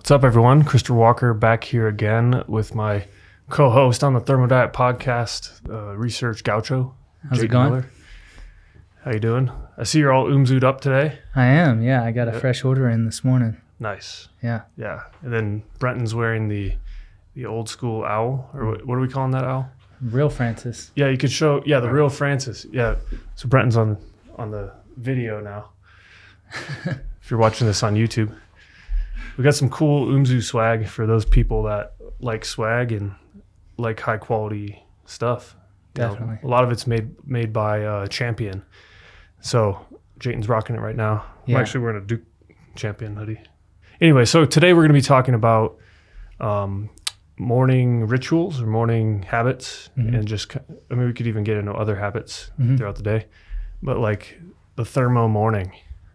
What's up, everyone? Christopher Walker back here again with my co-host on the Thermo podcast, Research Gaucho. How's Jayton it going? Miller. How you doing? I see you're all oomzooed up today. I am, yeah. I got a fresh order in this morning. Nice. Yeah. Yeah. And then Brenton's wearing the old school owl, or what are we calling that owl? Real Francis. Yeah, you could show. Yeah, the real Francis. Yeah. So Brenton's on the video now. If you're watching this on YouTube, we got some cool oomzoo swag for those people that like swag and like high quality stuff. Definitely. A lot of it's made by Champion. So Jayton's rocking it right now. Yeah. I'm actually wearing a Duke Champion hoodie. Anyway, so today we're going to be talking about morning rituals or morning habits, and just, I mean, we could even get into other habits throughout the day, but like the Thermo morning.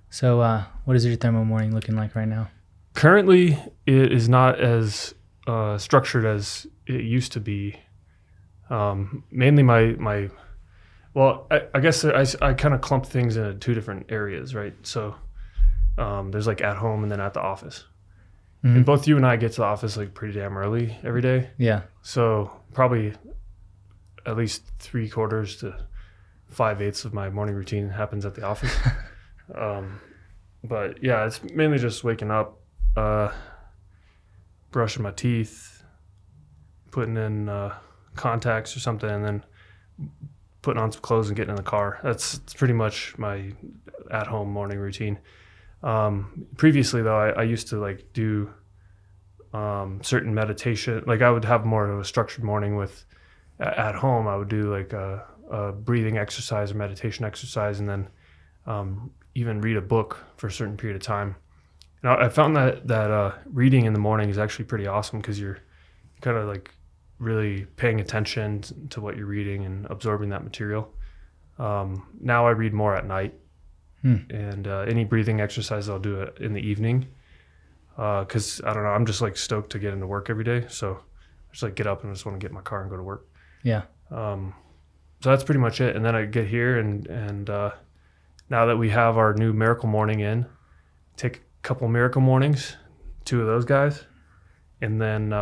So what is your Thermo morning looking like right now? Currently, it is not as structured as it used to be. Mainly my well, I guess I kind of clump things into two different areas, right? So there's like at home and then at the office. And both you and I get to the office like pretty damn early every day. Yeah. So probably at least 3/4 to 5/8 of my morning routine happens at the office. But yeah, it's mainly just waking up, brushing my teeth, putting in contacts or something, and then putting on some clothes and getting in the car. That's pretty much my at-home morning routine. Previously, though, I used to like do certain meditation. Like I would have more of a structured morning with at home. I would do like a breathing exercise or meditation exercise, and then even read a book for a certain period of time. And I found that reading in the morning is actually pretty awesome because you're kind of like really paying attention to what you're reading and absorbing that material. Now I read more at night, and any breathing exercise I'll do it in the evening because I don't know, I'm just like stoked to get into work every day. So I just like get up and I just want to get in my car and go to work. Yeah. So that's pretty much it. And then I get here and now that we have our new Miracle Morning in, take a couple Miracle Mornings, 2 of those guys, and then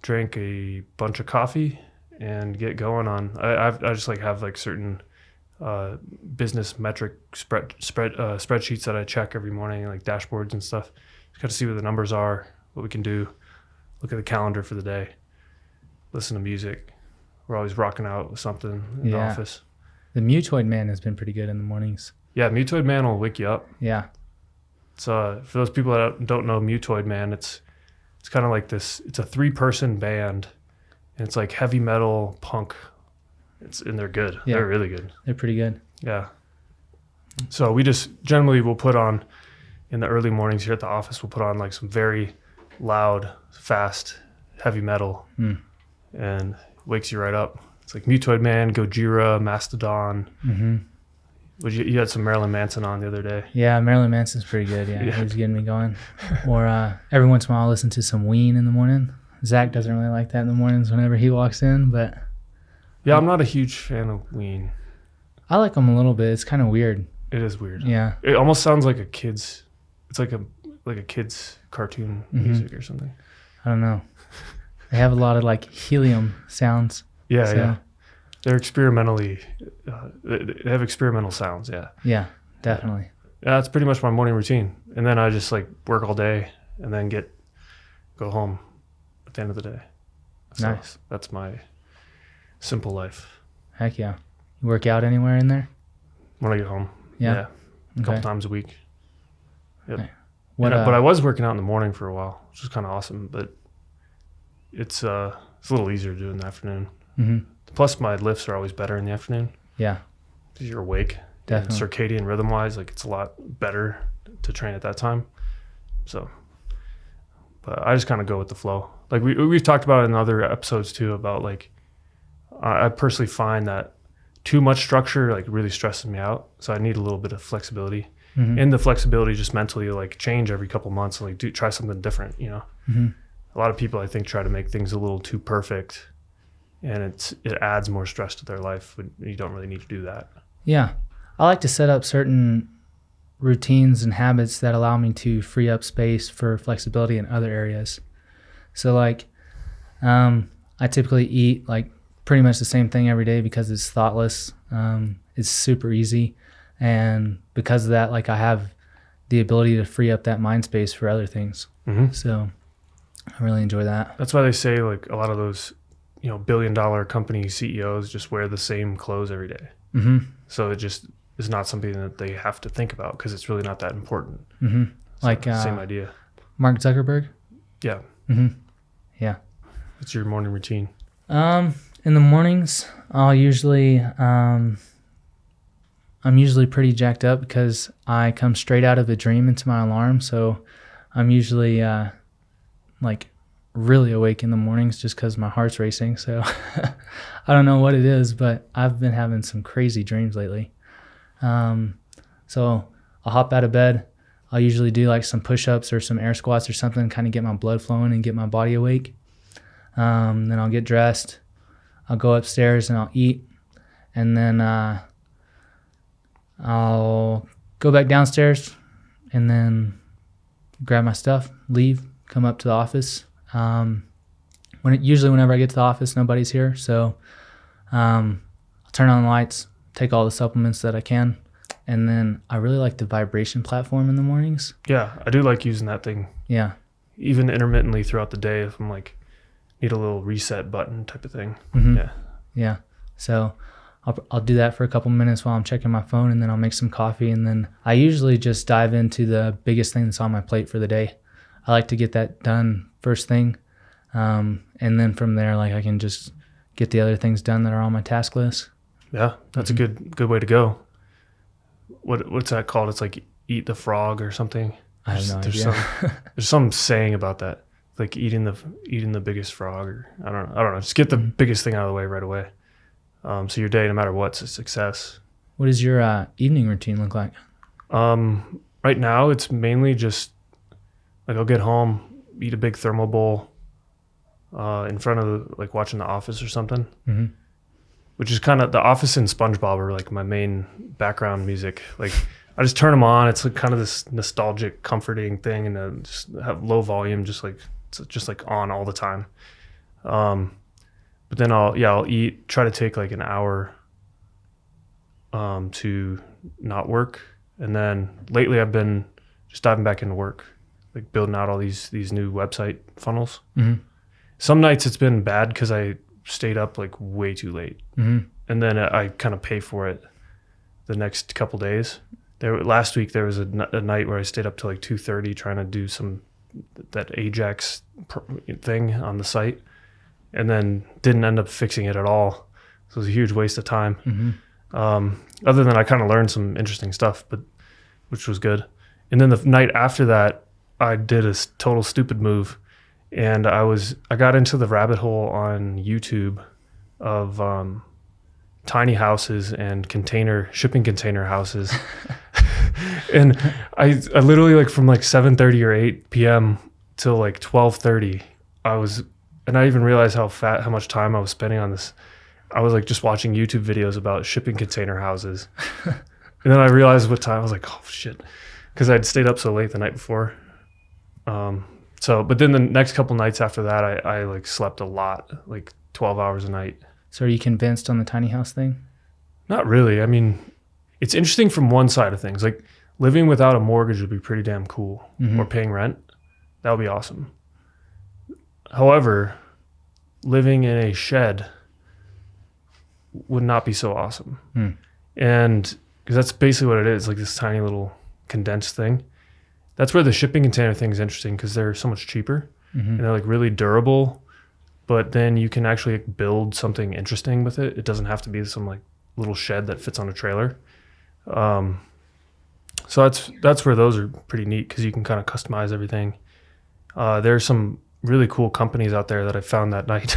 drink a bunch of coffee and get going on. I just like have like certain business metric spreadsheets that I check every morning, like dashboards and stuff. Just got to see what the numbers are, what we can do, look at the calendar for the day, listen to music. We're always rocking out with something in the office. The Mutoid Man has been pretty good in the mornings. Yeah, Mutoid Man will wake you up. Yeah. It's for those people that don't know Mutoid Man, it's kind of like this. It's a 3-person band, and it's like heavy metal punk. And they're good. Yeah. They're really good. They're pretty good. Yeah. So we just generally will put on in the early mornings here at the office. We'll put on like some very loud, fast, heavy metal, and wakes you right up. It's like Mutoid Man, Gojira, Mastodon. You had some Marilyn Manson on the other day. Yeah, Marilyn Manson's pretty good. Yeah, he's getting me going. Or every once in a while, I'll listen to some Ween in the morning. Zach doesn't really like that in the mornings whenever he walks in, but yeah, I'm not a huge fan of Ween. I like them a little bit. It's kind of weird. It is weird. Yeah, it almost sounds like a kid's. It's like a kid's cartoon music or something. I don't know. They have a lot of like helium sounds. Yeah, so. Yeah. They're experimentally. They have experimental sounds. Yeah. Yeah, definitely. Yeah, that's pretty much my morning routine, and then I just like work all day, and then go home at the end of the day. So nice. That's my simple life. Heck yeah. You work out anywhere in there? When I get home. Yeah. A couple times a week. Yep. Okay. But I was working out in the morning for a while, which was kind of awesome, but it's a little easier to do in the afternoon. Plus my lifts are always better in the afternoon. Yeah. Because you're awake. Definitely. And circadian rhythm wise, like it's a lot better to train at that time. So, but I just kind of go with the flow. Like we've talked about in other episodes too about like, I personally find that too much structure like really stresses me out. So I need a little bit of flexibility. And the flexibility just mentally like change every couple months and like try something different, you know. A lot of people I think try to make things a little too perfect, and it adds more stress to their life when you don't really need to do that. Yeah. I like to set up certain routines and habits that allow me to free up space for flexibility in other areas. So like, I typically eat like pretty much the same thing every day because it's thoughtless. It's super easy. And because of that, like I have the ability to free up that mind space for other things. Mm-hmm. So I really enjoy that. That's why they say like a lot of those, billion-dollar company CEOs just wear the same clothes every day. Mm-hmm. So it just is not something that they have to think about because it's really not that important. Mm-hmm. So Like same idea. Mark Zuckerberg. Yeah. Mm-hmm. Yeah. What's your morning routine? In the mornings, I'll usually, I'm usually pretty jacked up because I come straight out of a dream into my alarm. So I'm usually like really awake in the mornings just because my heart's racing. So I don't know what it is, but I've been having some crazy dreams lately. So I'll hop out of bed. I'll usually do like some push-ups or some air squats or something, kind of get my blood flowing and get my body awake. Then I'll get dressed. I'll go upstairs and I'll eat. And then I'll go back downstairs and then grab my stuff, leave, come up to the office. Usually whenever I get to the office, nobody's here. So I'll turn on the lights, take all the supplements that I can. And then I really like the vibration platform in the mornings. Yeah, I do like using that thing. Yeah. Even intermittently throughout the day if I'm like, need a little reset button type of thing. Mm-hmm. Yeah. Yeah. So I'll do that for a couple minutes while I'm checking my phone, and then I'll make some coffee. And then I usually just dive into the biggest thing that's on my plate for the day. I like to get that done first thing. And then from there, like I can just get the other things done that are on my task list. Yeah, that's Mm-hmm. a good way to go. What's that called? It's like eat the frog or something. I have no idea. There's some saying about that, like eating the biggest frog, or I don't know. Just get the biggest thing out of the way right away. So your day, no matter what's a success. What does your evening routine look like? Right now it's mainly just like I'll get home, eat a big Thermo bowl, in front of like watching The Office or something. Mm-hmm. Which is kind of The Office and SpongeBob are like my main background music. Like I just turn them on. It's like kind of this nostalgic, comforting thing, and just have low volume, just like on all the time. But then I'll eat. Try to take like an hour to not work, and then lately I've been just diving back into work, like building out all these new website funnels. Mm-hmm. Some nights it's been bad because I stayed up like way too late, Mm-hmm. and then I kind of pay for it the next couple days. Last week there was a night where I stayed up till like 2:30 trying to do that Ajax thing on the site, and then didn't end up fixing it at all. So it was a huge waste of time. Mm-hmm. Other than I kind of learned some interesting stuff, which was good. And then the night after that, I did a total stupid move. And I got into the rabbit hole on YouTube of tiny houses and shipping container houses. And I literally like from like 7:30 or 8 p.m. till like 12:30, and I didn't even realize how much time I was spending on this. I was like just watching YouTube videos about shipping container houses. And then I realized what time. I was like, oh shit, because I'd stayed up so late the night before. But then the next couple nights after that, I like slept a lot, like 12 hours a night. So are you convinced on the tiny house thing? Not really. I mean, it's interesting from one side of things. Like living without a mortgage would be pretty damn cool, Mm-hmm. or paying rent. That would be awesome. However, living in a shed would not be so awesome. Mm. And because that's basically what it is, like this tiny little condensed thing. That's where the shipping container thing is interesting because they're so much cheaper, Mm-hmm. and they're like really durable, but then you can actually build something interesting with it. It doesn't have to be some like little shed that fits on a trailer. So that's where those are pretty neat because you can kind of customize everything. There's some really cool companies out there that I found that night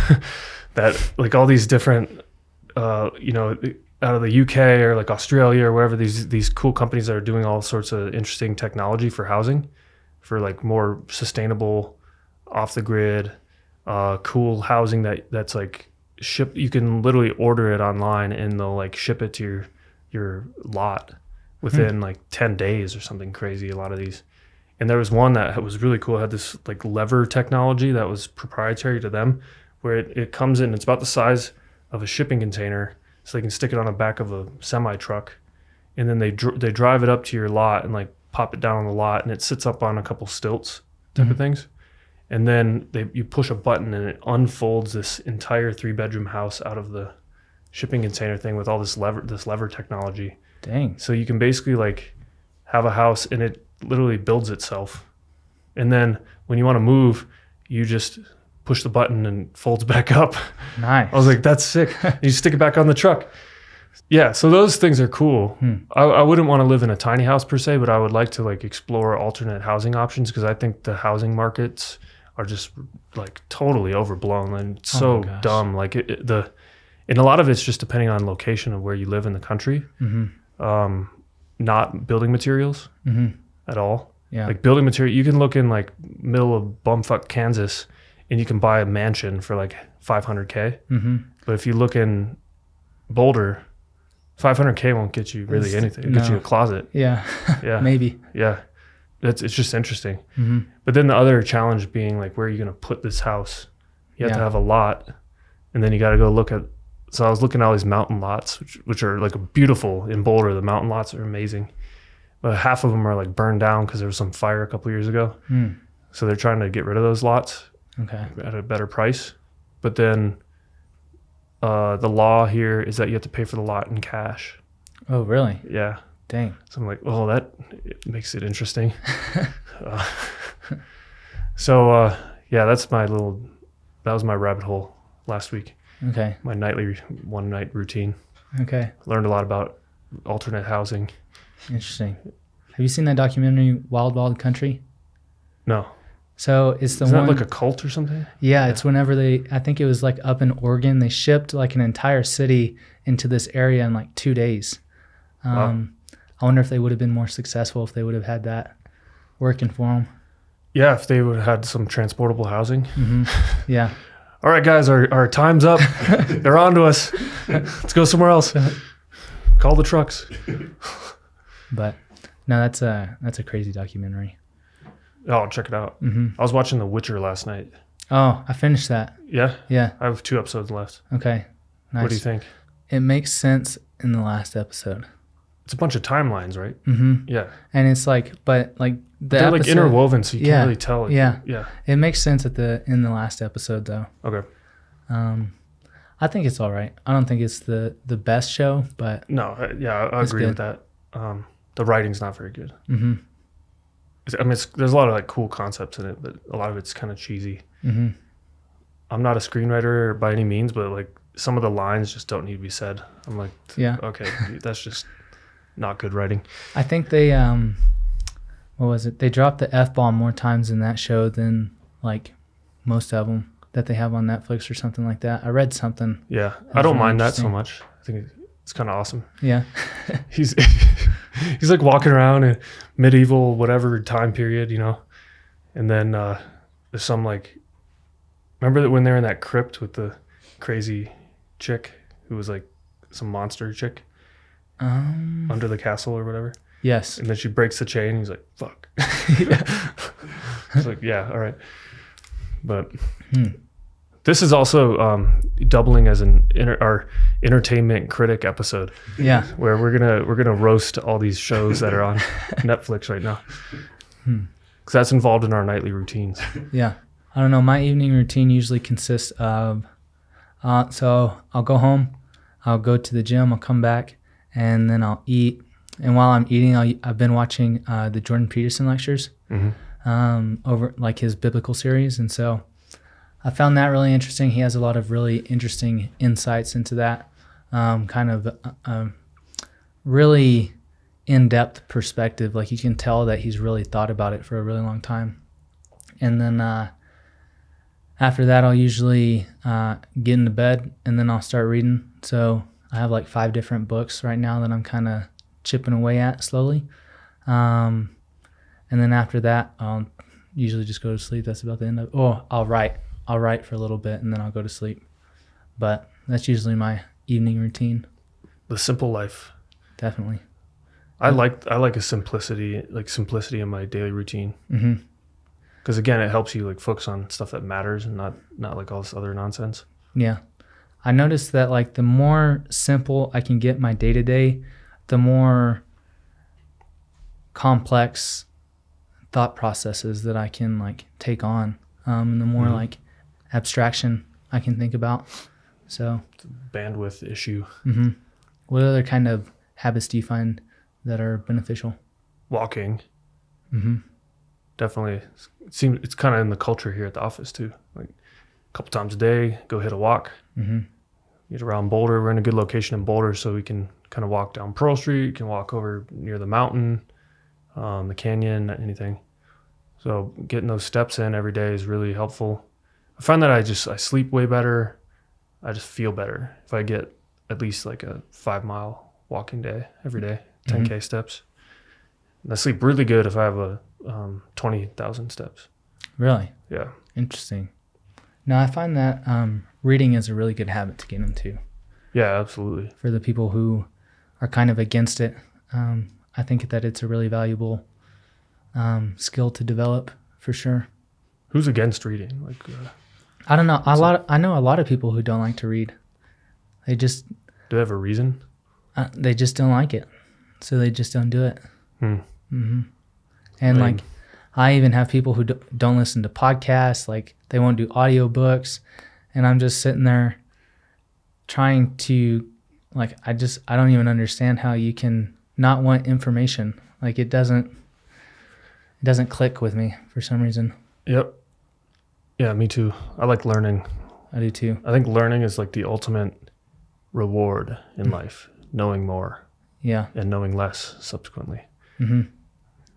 that like all these different, out of the UK or like Australia or wherever, these cool companies that are doing all sorts of interesting technology for housing, for like more sustainable, off the grid, cool housing that's like you can literally order it online and they'll like ship it to your lot. within like 10 days or something crazy, a lot of these. And there was one that was really cool. It had this like lever technology that was proprietary to them, where it comes in, it's about the size of a shipping container, so they can stick it on the back of a semi truck, and then they drive it up to your lot and like pop it down on the lot, and it sits up on a couple stilts type of things. And then you push a button and it unfolds this entire 3-bedroom house out of the shipping container thing with all this lever technology. Dang. So you can basically like have a house and it literally builds itself. And then when you want to move, you just push the button and it folds back up. Nice. I was like, that's sick. You stick it back on the truck. Yeah, so those things are cool. I wouldn't want to live in a tiny house per se, but I would like to like explore alternate housing options, because I think the housing markets are just like totally overblown and so dumb. Like and a lot of it's just depending on location of where you live in the country. Not building materials at all. Yeah. Like building material, you can look in like middle of bumfuck Kansas and you can buy a mansion for like $500K. But if you look in Boulder, $500K won't get you really anything. It'll get you a closet. Yeah. Yeah. Maybe. Yeah. It's just interesting. But then the other challenge being like, where are you going to put this house? You have to have a lot, and then you got to go look at. So I was looking at all these mountain lots, which are like beautiful in Boulder. The mountain lots are amazing, but half of them are like burned down because there was some fire a couple years ago. So they're trying to get rid of those lots at a better price. But then the law here is that you have to pay for the lot in cash. Oh, really? Yeah. Dang. So I'm like, oh, that makes it interesting. So yeah, that was my rabbit hole last week. Okay. My one night routine. Okay. Learned a lot about alternate housing. Interesting. Have you seen that documentary, Wild Wild Country? No. So it's the Is one. that like a cult or something? Yeah, it's whenever I think it was like up in Oregon, they shipped like an entire city into this area in like 2 days. Wow. I wonder if they would have been more successful if they would have had that working for them. Yeah, if they would have had some transportable housing. Yeah. All right, guys, our time's up. They're on to us. Let's go somewhere else. Call the trucks. But no, that's a crazy documentary. Oh, check it out. I was watching The Witcher last night. Oh, I finished that. Yeah? Yeah. I have 2 episodes left. Okay. Nice. What do you think? It makes sense in the last episode. It's a bunch of timelines, right? Yeah. And it's like, but like they're like interwoven, so you can't really tell. Yeah. Yeah. It makes sense in the last episode though. Okay. I think it's all right. I don't think it's the best show, but no, yeah, I agree with that. The writing's not very good. I mean, there's a lot of like cool concepts in it, but a lot of it's kind of cheesy. I'm not a screenwriter by any means, but like some of the lines just don't need to be said. I'm like, yeah, okay, that's just not good writing. I think they what was it? They dropped the F-bomb more times in that show than like most of them that they have on Netflix or something like that. I read something. Yeah, I don't mind that so much. I think it's kind of awesome. Yeah. He's like walking around in medieval whatever time period, you know, and then there's some like, remember that when they're in that crypt with the crazy chick who was like some monster chick under the castle or whatever. Yes. And then she breaks the chain. He's like, fuck. It's like, yeah, all right. But this is also doubling as our entertainment critic episode. Yeah. Where we're gonna roast all these shows that are on Netflix right now. Because that's involved in our nightly routines. Yeah. I don't know. My evening routine usually consists of, so I'll go home, I'll go to the gym, I'll come back, and then I'll eat. And while I'm eating, I've been watching the Jordan Peterson lectures over like his biblical series. And so I found that really interesting. He has a lot of really interesting insights into that, kind of really in-depth perspective. Like you can tell that he's really thought about it for a really long time. And then after that, I'll usually get into bed and then I'll start reading. So I have like 5 different books right now that I'm kind of chipping away at slowly. And then after that, I'll usually just go to sleep. That's about the end of it. Oh, I'll write for a little bit and then I'll go to sleep. But that's usually my evening routine. The simple life. Definitely. I like a simplicity in my daily routine. Mm-hmm. Because again, it helps you like focus on stuff that matters and not like all this other nonsense. Yeah. I noticed that like the more simple I can get my day to day, the more complex thought processes that I can like take on, and the more like abstraction I can think about. So It's a bandwidth issue. mm-hmm. What other kind of habits do you find that are beneficial? Walking. Mm-hmm. Definitely. It's kind of in the culture here at the office too. Like a couple times a day, go hit a walk. Mm-hmm. Get around Boulder. We're in a good location in Boulder, so we can kind of walk down Pearl Street. Can walk over near the mountain, the canyon, anything. So getting those steps in every day is really helpful. I find that I sleep way better. I just feel better if I get at least like a 5-mile walking day every day, 10K steps. And I sleep really good if I have a 20,000 steps. Really? Yeah. Interesting. No, I find that reading is a really good habit to get into. Yeah, absolutely. For the people who are kind of against it, I think that it's a really valuable skill to develop for sure. Who's against reading? Like, I don't know. I know a lot of people who don't like to read. They just do they have a reason? They just don't like it, so they just don't do it. Mm-hmm. And like, I even have people who don't listen to podcasts. Like, they won't do audiobooks, and I'm just sitting there trying to, like, I don't even understand how you can not want information. Like, it doesn't click with me for some reason. Yep. Yeah, me too. I like learning. I do too. I think learning is like the ultimate reward in life, knowing more. Yeah. And knowing less subsequently. Mm-hmm.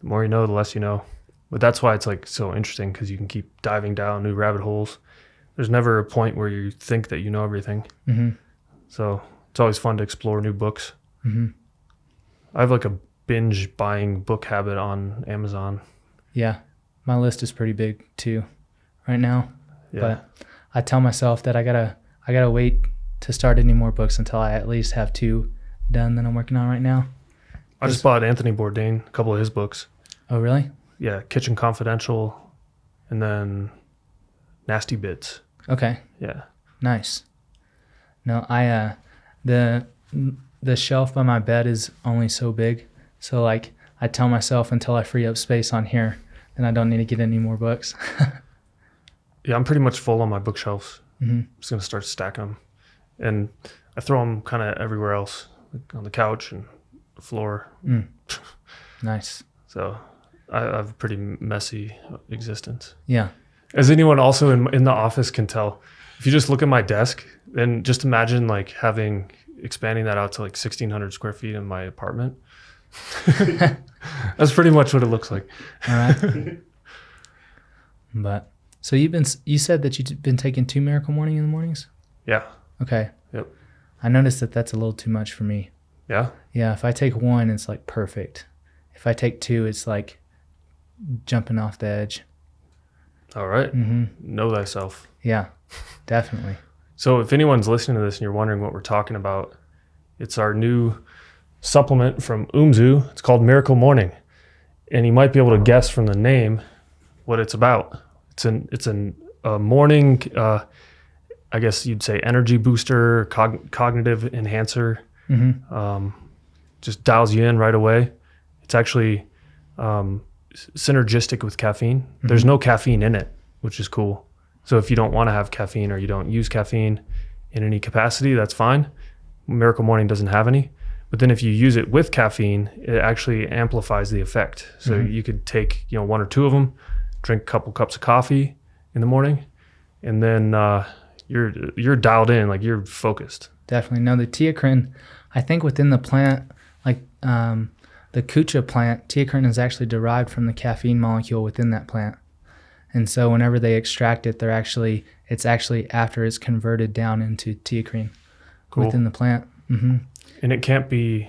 The more you know, the less you know. But that's why it's like so interesting, because you can keep diving down new rabbit holes. There's never a point where you think that you know everything. Mm-hmm. So it's always fun to explore new books. Mm-hmm. I have like a binge buying book habit on Amazon. Yeah. My list is pretty big too right now. Yeah. But I tell myself that I gotta wait to start any more books until I at least have 2 done that I'm working on right now. I just bought Anthony Bourdain, a couple of his books. Oh, really? Yeah, Kitchen Confidential, and then Nasty Bits. Okay. Yeah. Nice. No, the shelf by my bed is only so big. So like, I tell myself until I free up space on here, then I don't need to get any more books. Yeah, I'm pretty much full on my bookshelves. Mm-hmm. I'm just going to start stacking them. And I throw them kind of everywhere else, like on the couch and the floor. Nice. So I have a pretty messy existence. Yeah. As anyone also in the office can tell, if you just look at my desk and just imagine like expanding that out to like 1,600 square feet in my apartment. That's pretty much what it looks like. All right. But so you said that you've been taking 2 Miracle Morning in the mornings? Yeah. Okay. Yep. I noticed that that's a little too much for me. Yeah. Yeah. If I take 1, it's like perfect. If I take 2, it's like jumping off the edge. All right. Mm-hmm. Know thyself. Yeah, definitely. So if anyone's listening to this and you're wondering what we're talking about, it's our new supplement from Umzu. It's called Miracle Morning. And you might be able to guess from the name what it's about. It's a morning, I guess you'd say energy booster, cognitive enhancer. Mm-hmm. Just dials you in right away. It's actually synergistic with caffeine. Mm-hmm. There's no caffeine in it, which is cool. So if you don't want to have caffeine or you don't use caffeine in any capacity, that's fine. Miracle Morning doesn't have any. But then if you use it with caffeine, it actually amplifies the effect. So you could take 1 or 2 of them, drink a couple cups of coffee in the morning, and then you're dialed in, like you're focused. Definitely. No, the teocrine, I think within the plant, like the kucha plant, teocrine is actually derived from the caffeine molecule within that plant. And so whenever they extract it, it's actually after it's converted down into teocrine within the plant. Mm-hmm. And it can't be,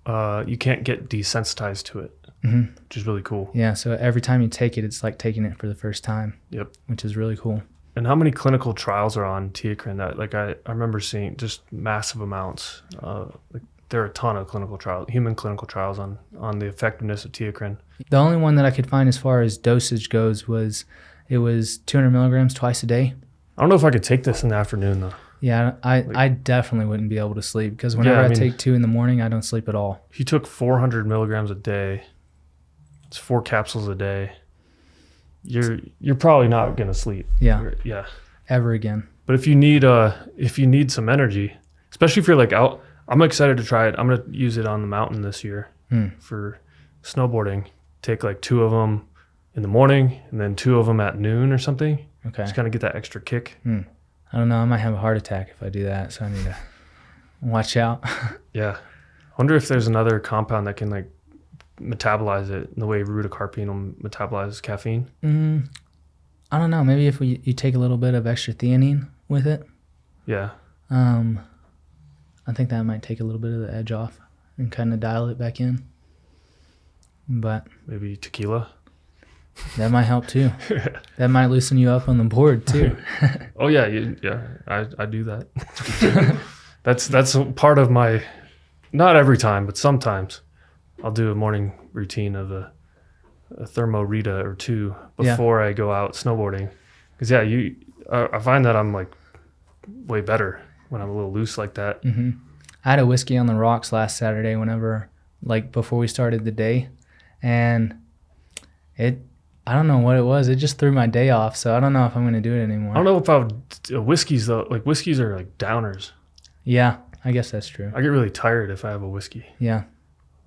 you can't get desensitized to it, which is really cool. Yeah, so every time you take it, it's like taking it for the first time. Yep. Which is really cool. And how many clinical trials are on teocrine? That I remember seeing just massive amounts. there are a ton of human clinical trials on the effectiveness of teocrine. The only one that I could find as far as dosage goes was 200 milligrams twice a day. I don't know if I could take this in the afternoon though. Yeah, I definitely wouldn't be able to sleep because whenever I take 2 in the morning, I don't sleep at all. If you took 400 milligrams a day, it's 4 capsules a day. You're probably not gonna sleep. Yeah. Yeah. Ever again. But if you need some energy, especially if you're like out, I'm excited to try it. I'm gonna use it on the mountain this year for snowboarding. Take like 2 of them in the morning and then 2 of them at noon or something. Okay. Just kind of get that extra kick. I don't know. I might have a heart attack if I do that, so I need to watch out. Yeah. I wonder if there's another compound that can like metabolize it in the way rutacarpine metabolizes caffeine. I don't know. Maybe if you take a little bit of extra theanine with it. Yeah. I think that might take a little bit of the edge off and kind of dial it back in. But maybe tequila. That might help too. That might loosen you up on the board too. Oh yeah, I do that. That's part of my, not every time, but sometimes I'll do a morning routine of a Thermo or 2 before I go out snowboarding. Because I find that I'm like way better when I'm a little loose like that. Mm-hmm. I had a whiskey on the rocks last Saturday before we started the day, and I don't know what it was. It just threw my day off, so I don't know if I'm going to do it anymore. I don't know if I would, whiskeys though, like whiskeys are like downers. Yeah, I guess that's true. I get really tired if I have a whiskey. Yeah.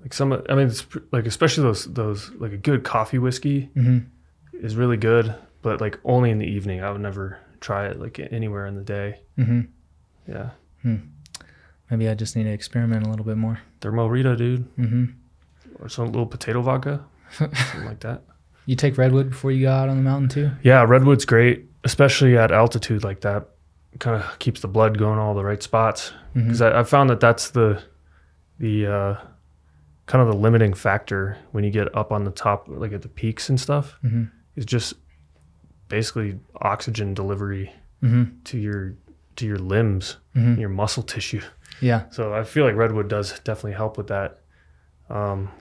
Like it's like, especially those like a good coffee whiskey is really good, but like only in the evening. I would never try it like anywhere in the day. Yeah. Maybe I just need to experiment a little bit more. Thermo dude. Or some little potato vodka, something like that. You take Redwood before you go out on the mountain too? Yeah, Redwood's great, especially at altitude like that. Kind of keeps the blood going all the right spots. Because I found that's the kind of the limiting factor when you get up on the top, like at the peaks and stuff, is just basically oxygen delivery to your limbs, your muscle tissue. Yeah. So I feel like Redwood does definitely help with that.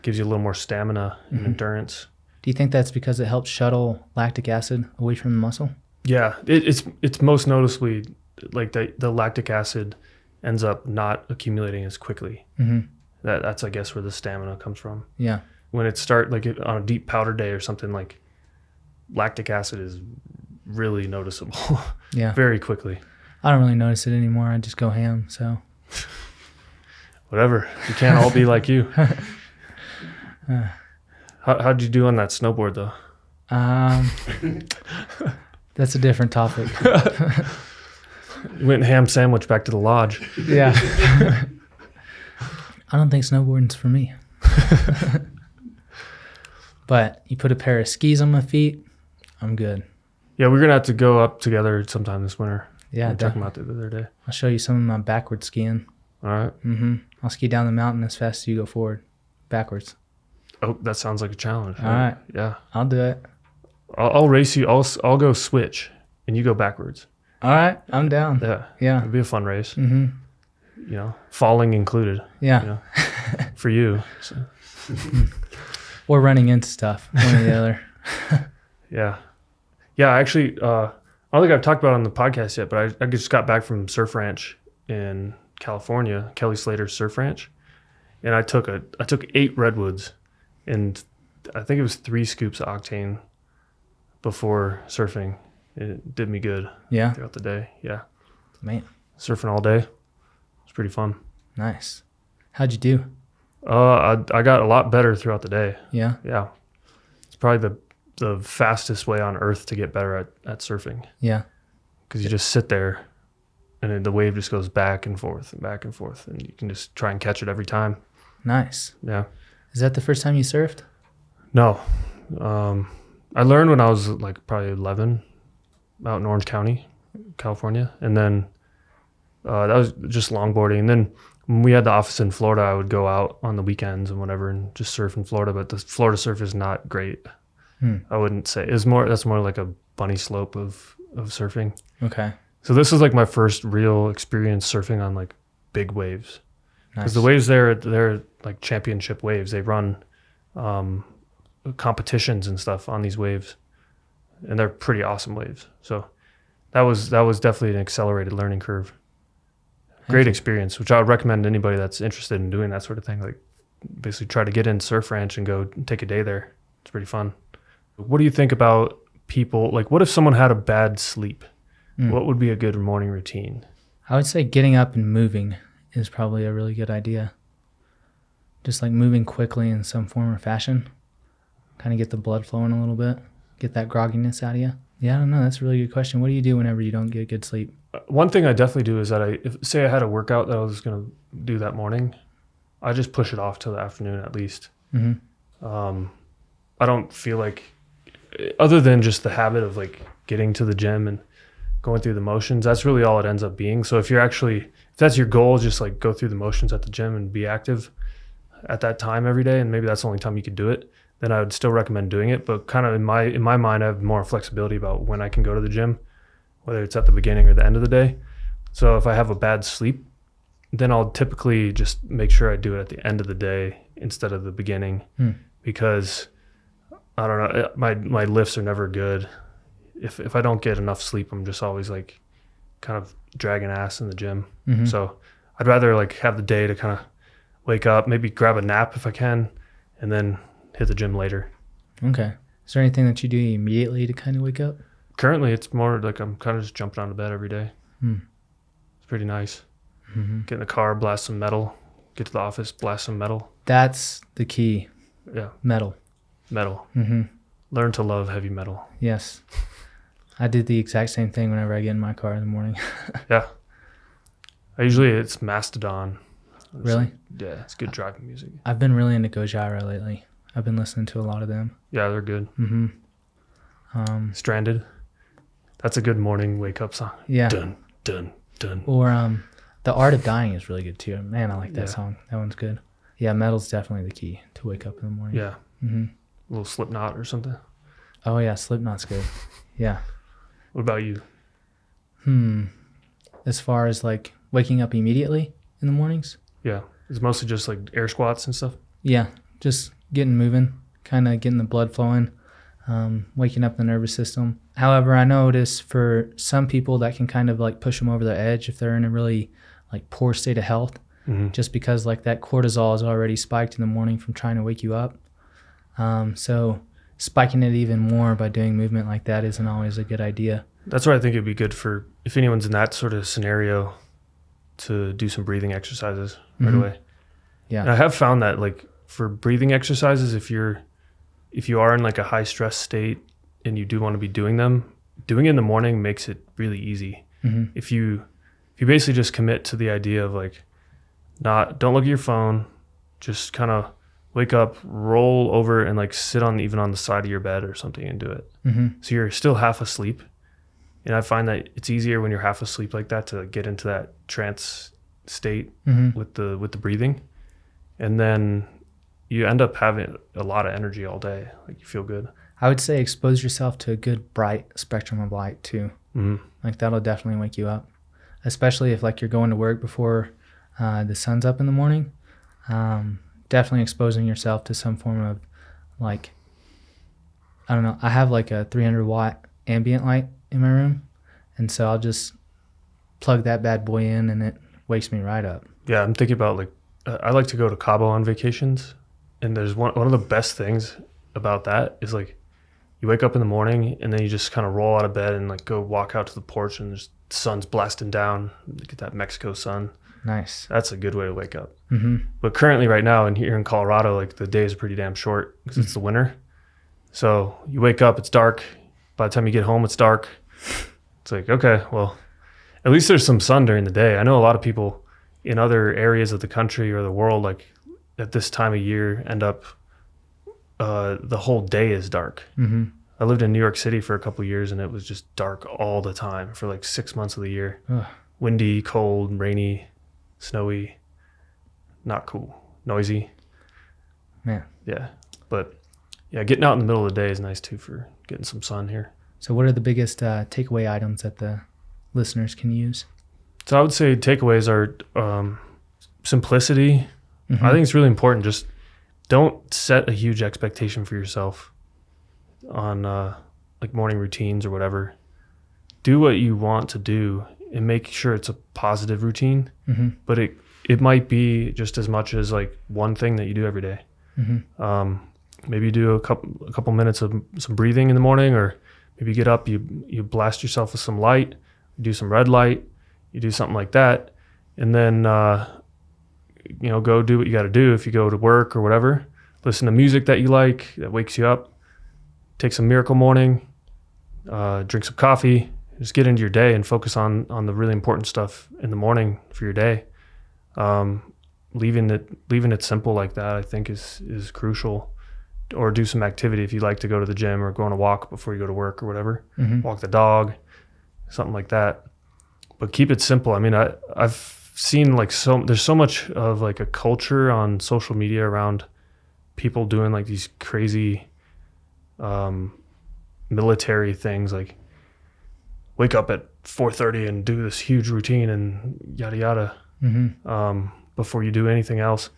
Gives you a little more stamina and endurance. Do you think that's because it helps shuttle lactic acid away from the muscle? Yeah, it's most noticeably like the lactic acid ends up not accumulating as quickly. That's I guess where the stamina comes from. Yeah. When it on a deep powder day or something, like lactic acid is really noticeable. Yeah. Very quickly. I don't really notice it anymore. I just go ham. So. Whatever. You can't all be like you. How'd you do on that snowboard though? That's a different topic. You went ham sandwich back to the lodge. Yeah. I don't think snowboarding's for me. But you put a pair of skis on my feet, I'm good. Yeah, we're gonna have to go up together sometime this winter. Yeah, we were talking about that the other day. I'll show you some of my backward skiing. All right. I'll ski down the mountain as fast as you go forward, backwards. Oh, that sounds like a challenge. All right. Yeah. I'll do it. I'll race you. I'll go switch, and you go backwards. All right, I'm down. Yeah. It'll be a fun race. You know, falling included. Yeah. You know, for you. So. Or running into stuff, one or the other. Yeah. Actually, I don't think I've talked about it on the podcast yet, but I just got back from Surf Ranch in California, Kelly Slater's Surf Ranch, and I took 8 redwoods, and I think it was 3 scoops of octane before surfing. It did me good. Yeah. Throughout the day. Yeah. Man. Surfing all day. It's pretty fun. Nice. How'd you do? I got a lot better throughout the day. Yeah. Yeah. It's probably the fastest way on earth to get better at surfing. Yeah. Because you just sit there and then the wave just goes back and forth and you can just try and catch it every time. Nice. Yeah. Is that the first time you surfed? No. I learned when I was like probably 11 out in Orange County, California. And then that was just longboarding. And then when we had the office in Florida, I would go out on the weekends and whatever and just surf in Florida. But the Florida surf is not great. I wouldn't say. That's more like a bunny slope of surfing. Okay. So this is like my first real experience surfing on like big waves. Because the waves there, they're like championship waves. They run competitions and stuff on these waves, and they're pretty awesome waves. So that was definitely an accelerated learning curve. Great experience, which I would recommend to anybody that's interested in doing that sort of thing. Like basically try to get in Surf Ranch and go take a day there. It's pretty fun. What do you think about people? Like, what if someone had a bad sleep? What would be a good morning routine? I would say getting up and moving is probably a really good idea. Just like moving quickly in some form or fashion. Kind of get the blood flowing a little bit. Get that grogginess out of you. Yeah, I don't know. That's a really good question. What do you do whenever you don't get good sleep? One thing I definitely do is that say I had a workout that I was going to do that morning, I just push it off till the afternoon at least. I don't feel like, other than just the habit of like getting to the gym and going through the motions, that's really all it ends up being. So if that's your goal, just like go through the motions at the gym and be active at that time every day, and maybe that's the only time you could do it, then I would still recommend doing it. But kind of in my mind, I have more flexibility about when I can go to the gym, whether it's at the beginning or the end of the day. So if I have a bad sleep, then I'll typically just make sure I do it at the end of the day instead of the beginning, because I don't know, my lifts are never good. If I don't get enough sleep, I'm just always like kind of dragging ass in the gym. So I'd rather like have the day to kind of wake up, maybe grab a nap if I can, and then hit the gym later. Okay. Is there anything that you do immediately to kind of wake up? Currently, it's more like I'm kind of just jumping out of bed every day. It's pretty nice. Get in the car, blast some metal. Get to the office, blast some metal. That's the key. Yeah. Metal. Learn to love heavy metal. Yes. I did the exact same thing whenever I get in my car in the morning. Yeah. It's Mastodon. Really? Yeah, it's good driving music. I've been really into Gojira lately. I've been listening to a lot of them. Yeah, they're good. Stranded. That's a good morning wake up song. Yeah. Dun, dun, dun. Or The Art of Dying is really good too. Man, I like that song. That one's good. Yeah, metal's definitely the key to wake up in the morning. Yeah. A little Slipknot or something. Oh yeah, Slipknot's good. Yeah. What about you? As far as like waking up immediately in the mornings? Yeah. It's mostly just like air squats and stuff? Yeah. Just getting moving, kind of getting the blood flowing, waking up the nervous system. However, I notice for some people that can kind of like push them over the edge if they're in a really like poor state of health, just because like that cortisol is already spiked in the morning from trying to wake you up. So spiking it even more by doing movement like that isn't always a good idea. That's why I think it'd be good for, if anyone's in that sort of scenario, to do some breathing exercises right away. Yeah. And I have found that like for breathing exercises, if you are in like a high stress state and you do want to be doing them, doing it in the morning makes it really easy. If you basically just commit to the idea of like, don't look at your phone, just kind of wake up, roll over and like sit even on the side of your bed or something and do it. So you're still half asleep. And I find that it's easier when you're half asleep like that to get into that trance state with the breathing. And then you end up having a lot of energy all day. Like you feel good. I would say expose yourself to a good bright spectrum of light too. Like that'll definitely wake you up, especially if like you're going to work before the sun's up in the morning. Definitely exposing yourself to some form of like, I don't know. I have like a 300 watt ambient light in my room. And so I'll just plug that bad boy in and it wakes me right up. Yeah. I'm thinking about like, I like to go to Cabo on vacations. And there's one of the best things about that is like you wake up in the morning and then you just kind of roll out of bed and like go walk out to the porch and the sun's blasting down. You get that Mexico sun. Nice. That's a good way to wake up. But currently right now and here in Colorado, like the days are pretty damn short because it's the winter. So you wake up, it's dark. By the time you get home, it's dark. It's like, okay, well, at least there's some sun during the day. I know a lot of people in other areas of the country or the world, like at this time of year, end up the whole day is dark. I lived in New York City for a couple of years and it was just dark all the time for like 6 months of the year. Windy, cold, rainy, snowy, not cool, noisy. Man. Yeah. But yeah, getting out in the middle of the day is nice too for getting some sun here. So what are the biggest takeaway items that the listeners can use? So I would say takeaways are simplicity. I think it's really important. Just don't set a huge expectation for yourself on like morning routines or whatever. Do what you want to do and make sure it's a positive routine. But it might be just as much as like one thing that you do every day. Maybe you do a couple minutes of some breathing in the morning, or maybe you get up, you blast yourself with some light, you do some red light, you do something like that, and then go do what you got to do. If you go to work or whatever, listen to music that you like that wakes you up, take some Miracle Morning, drink some coffee, just get into your day and focus on the really important stuff in the morning for your day. Leaving it simple like that, I think is crucial. Or do some activity if you like to go to the gym or go on a walk before you go to work or whatever. Walk the dog, something like that. But keep it simple. I mean, I've seen like there's so much of like a culture on social media around people doing like these crazy military things, like wake up at 4:30 and do this huge routine and yada yada before you do anything else.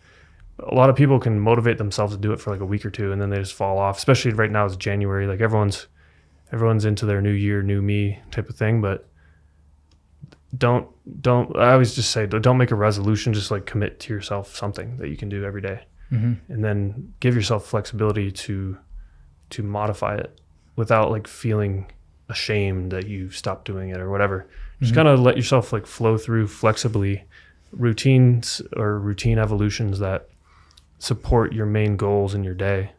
A lot of people can motivate themselves to do it for like a week or two, and then they just fall off. Especially right now, it's January. Like everyone's into their new year, new me type of thing. But don't. I always just say, don't make a resolution. Just like commit to yourself something that you can do every day, and then give yourself flexibility to modify it without like feeling ashamed that you stopped doing it or whatever. Just kind of let yourself like flow through flexibly routines or routine evolutions that support your main goals in your day,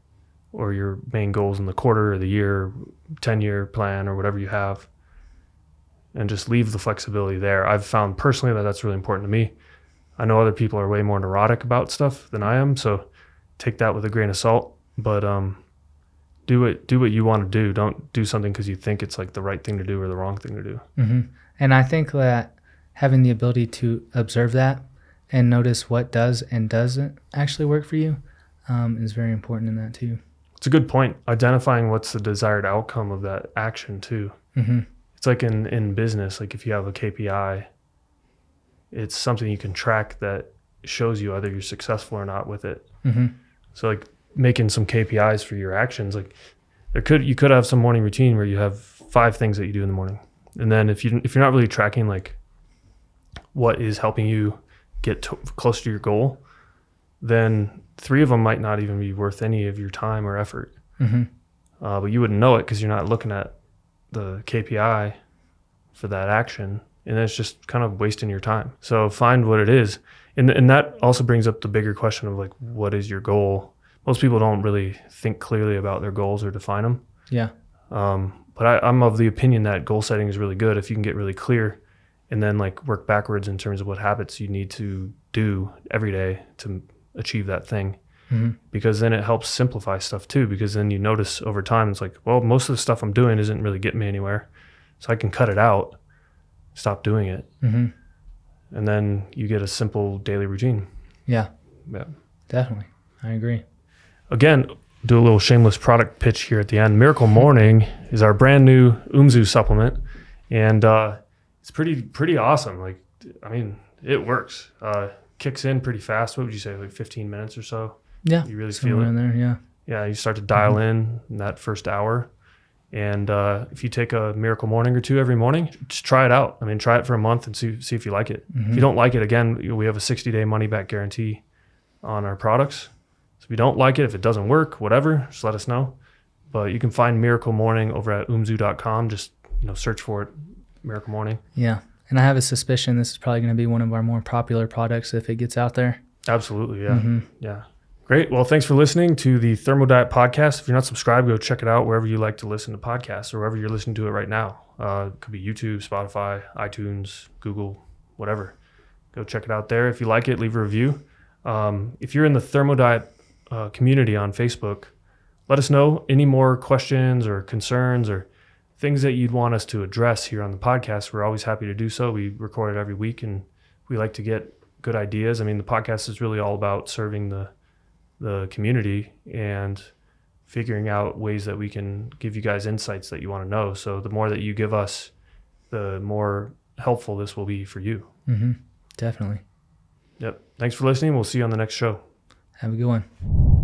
or your main goals in the quarter or the year, 10-year plan or whatever you have, and just leave the flexibility there. I've found personally that that's really important to me. I know other people are way more neurotic about stuff than I am, so take that with a grain of salt. But do what you want to do. Don't do something because you think it's like the right thing to do or the wrong thing to do. And I think that having the ability to observe that and notice what does and doesn't actually work for you is very important in that too. It's a good point. Identifying what's the desired outcome of that action too. It's like in business, like if you have a KPI, it's something you can track that shows you whether you're successful or not with it. So like making some KPIs for your actions, like you could have some morning routine where you have 5 things that you do in the morning. And then if you're not really tracking like what is helping you get close to your goal, then 3 of them might not even be worth any of your time or effort. But you wouldn't know it because you're not looking at the KPI for that action, and then it's just kind of wasting your time. So find what it is. And that also brings up the bigger question of like, what is your goal? Most people don't really think clearly about their goals or define them. Yeah. But I'm of the opinion that goal setting is really good if you can get really clear and then like work backwards in terms of what habits you need to do every day to achieve that thing. Because then it helps simplify stuff too, because then you notice over time, it's like, well, most of the stuff I'm doing isn't really getting me anywhere. So I can cut it out, stop doing it. And then you get a simple daily routine. Yeah, definitely. I agree. Again, do a little shameless product pitch here at the end. Miracle Morning is our brand new Umzu supplement. And it's pretty awesome. Like, I mean, it works. Kicks in pretty fast. What would you say, like 15 minutes or so? Yeah, you really feel it in there. Yeah. Yeah, you start to dial in that first hour. And if you take a Miracle Morning or 2 every morning, just try it out. I mean, try it for a month and see if you like it. If you don't like it, again, we have a 60-day money-back guarantee on our products. So if you don't like it, if it doesn't work, whatever, just let us know. But you can find Miracle Morning over at umzu.com. Just search for it, Miracle Morning. Yeah. And I have a suspicion this is probably going to be one of our more popular products if it gets out there. Absolutely, yeah. Yeah. Great. Well, thanks for listening to the Thermo Diet Podcast. If you're not subscribed, go check it out wherever you like to listen to podcasts or wherever you're listening to it right now. It could be YouTube, Spotify, iTunes, Google, whatever. Go check it out there. If you like it, leave a review. If you're in the Thermo Diet community on Facebook, let us know any more questions or concerns or things that you'd want us to address here on the podcast. We're always happy to do so. We record it every week, and we like to get good ideas. I mean, the podcast is really all about serving the community and figuring out ways that we can give you guys insights that you want to know. So the more that you give us, the more helpful this will be for you. Definitely. Yep. Thanks for listening. We'll see you on the next show. Have a good one.